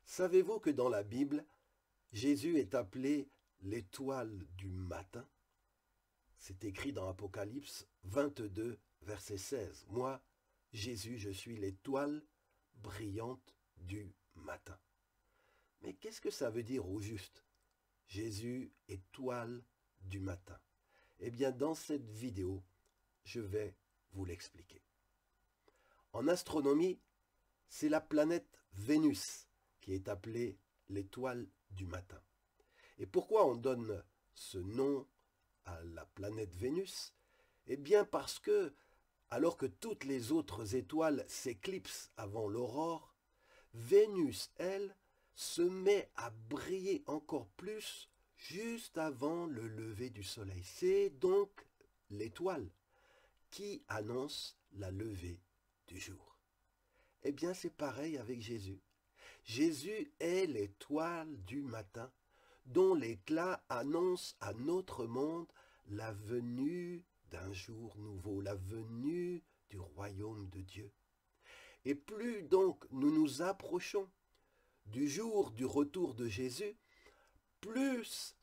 Savez-vous que dans la Bible, Jésus est appelé l'étoile du matin? C'est écrit dans Apocalypse 22, verset 16. Moi, Jésus, je suis l'étoile brillante du matin. Mais qu'est-ce que ça veut dire au juste? Jésus, étoile du matin. Eh bien, dans cette vidéo, je vais vous l'expliquer. En astronomie, c'est la planète Vénus qui est appelée l'étoile du matin. Et pourquoi on donne ce nom à la planète Vénus? Eh bien parce que, alors que toutes les autres étoiles s'éclipsent avant l'aurore, Vénus, elle, se met à briller encore plus juste avant le lever du soleil. C'est donc l'étoile qui annonce la levée du jour. Eh bien, c'est pareil avec Jésus. Jésus est l'étoile du matin dont l'éclat annonce à notre monde la venue d'un jour nouveau, la venue du royaume de Dieu. Et plus donc nous nous approchons du jour du retour de Jésus, plus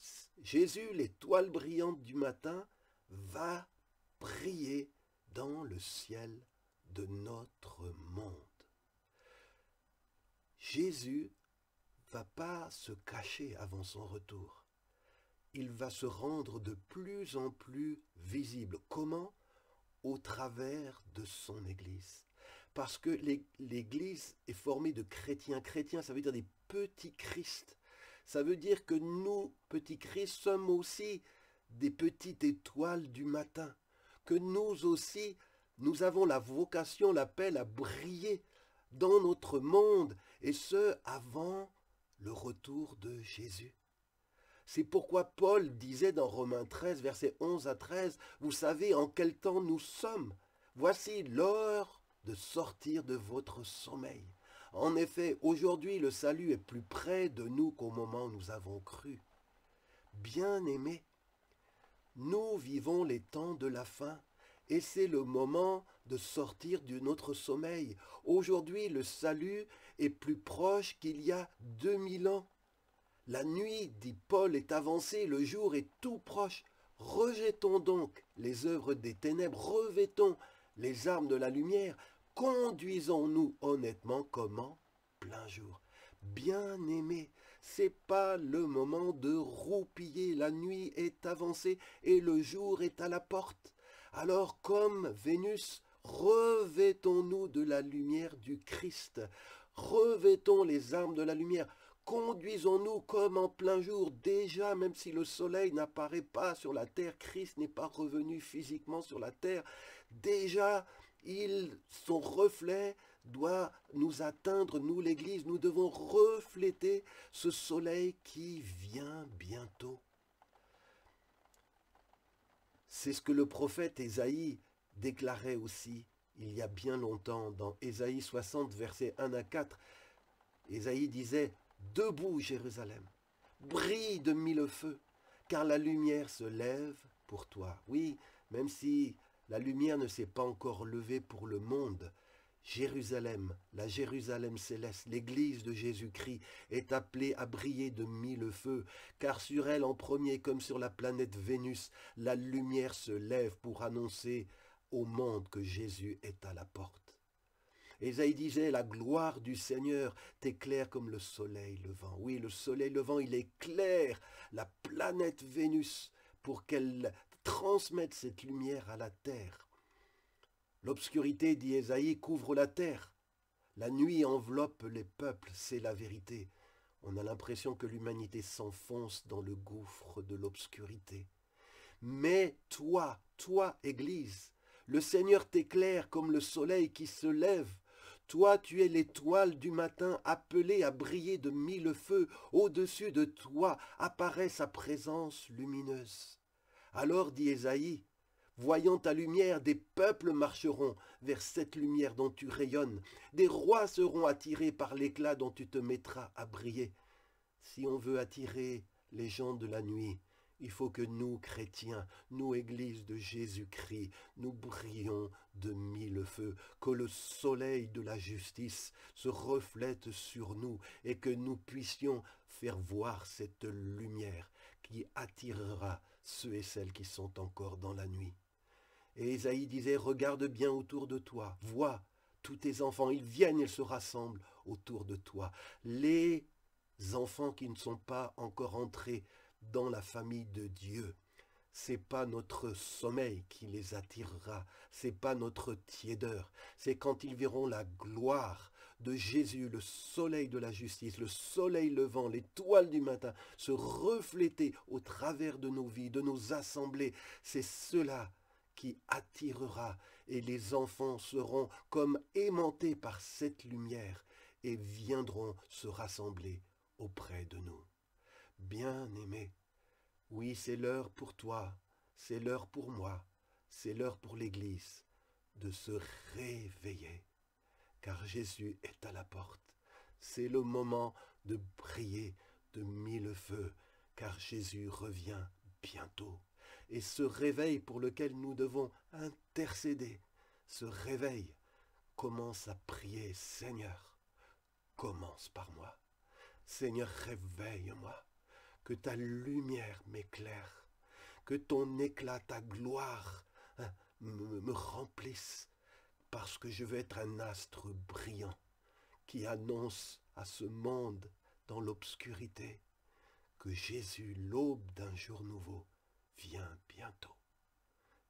Jésus, l'étoile brillante du matin, va briller dans le ciel de notre monde. Jésus va pas se cacher avant son retour. Il va se rendre de plus en plus visible. Comment? Au travers de son Église. Parce que l'Église est formée de chrétiens. Chrétiens, ça veut dire des petits Christ. Ça veut dire que nous, petits Christ, sommes aussi des petites étoiles du matin. Que nous aussi, nous avons la vocation, l'appel à briller dans notre monde, et ce, avant le retour de Jésus. C'est pourquoi Paul disait dans Romains 13, versets 11 à 13, « Vous savez en quel temps nous sommes. Voici l'heure de sortir de votre sommeil. En effet, aujourd'hui, le salut est plus près de nous qu'au moment où nous avons cru. Bien-aimés, nous vivons les temps de la fin, et c'est le moment de sortir de notre sommeil. Aujourd'hui, le salut est plus proche qu'il y a 2000 ans. La nuit, dit Paul, est avancée, le jour est tout proche. Rejetons donc les œuvres des ténèbres, revêtons les armes de la lumière, conduisons-nous honnêtement comme en plein jour. Bien-aimés, c'est pas le moment de roupiller, la nuit est avancée et le jour est à la porte. Alors comme Vénus, revêtons-nous de la lumière du Christ, revêtons les armes de la lumière, conduisons-nous comme en plein jour, déjà même si le soleil n'apparaît pas sur la terre, Christ n'est pas revenu physiquement sur la terre, déjà son reflet doit nous atteindre, nous l'Église, nous devons refléter ce soleil qui vient bientôt. C'est ce que le prophète Ésaïe déclarait aussi il y a bien longtemps dans Ésaïe 60, versets 1 à 4. Ésaïe disait « Debout, Jérusalem, brille de mille feux, car la lumière se lève pour toi. » Oui, même si la lumière ne s'est pas encore levée pour le monde, Jérusalem, la Jérusalem céleste, l'église de Jésus-Christ, est appelée à briller de mille feux, car sur elle en premier comme sur la planète Vénus, la lumière se lève pour annoncer au monde que Jésus est à la porte. Ésaïe disait, la gloire du Seigneur t'éclaire comme le soleil levant. Oui, le soleil levant, il éclaire la planète Vénus pour qu'elle transmette cette lumière à la terre. L'obscurité, dit Ésaïe, couvre la terre. La nuit enveloppe les peuples, c'est la vérité. On a l'impression que l'humanité s'enfonce dans le gouffre de l'obscurité. Mais toi, Église, le Seigneur t'éclaire comme le soleil qui se lève. Toi, tu es l'étoile du matin appelée à briller de mille feux. Au-dessus de toi apparaît sa présence lumineuse. Alors, dit Ésaïe, voyant ta lumière, des peuples marcheront vers cette lumière dont tu rayonnes. Des rois seront attirés par l'éclat dont tu te mettras à briller. Si on veut attirer les gens de la nuit, Il faut que nous, chrétiens, nous, Église de Jésus-Christ, nous brillions de mille feux, que le soleil de la justice se reflète sur nous et que nous puissions faire voir cette lumière qui attirera ceux et celles qui sont encore dans la nuit. Et Ésaïe disait, regarde bien autour de toi, vois, tous tes enfants, ils viennent, ils se rassemblent autour de toi. Les enfants qui ne sont pas encore entrés dans la famille de Dieu, c'est pas notre sommeil qui les attirera, c'est pas notre tiédeur, c'est quand ils verront la gloire de Jésus, le soleil de la justice, le soleil levant, l'étoile du matin, se refléter au travers de nos vies, de nos assemblées, c'est cela qui attirera, et les enfants seront comme aimantés par cette lumière et viendront se rassembler auprès de nous. Bien-aimés, oui, c'est l'heure pour toi, c'est l'heure pour moi, c'est l'heure pour l'Église de se réveiller, car Jésus est à la porte. C'est le moment de briller de mille feux, car Jésus revient bientôt. Et ce réveil pour lequel nous devons intercéder, ce réveil, commence à prier, Seigneur, commence par moi. Seigneur, réveille-moi, que ta lumière m'éclaire, que ton éclat, ta gloire me remplisse, parce que je veux être un astre brillant qui annonce à ce monde dans l'obscurité que Jésus, l'aube d'un jour nouveau, vient bientôt.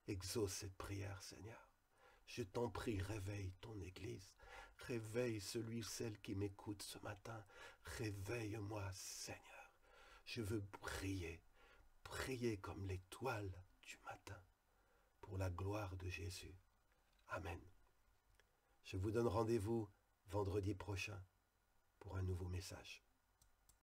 Exauce cette prière, Seigneur. Je t'en prie, réveille ton Église. Réveille celui ou celle qui m'écoute ce matin. Réveille-moi, Seigneur. Je veux briller, briller comme l'étoile du matin, pour la gloire de Jésus. Amen. Je vous donne rendez-vous vendredi prochain pour un nouveau message.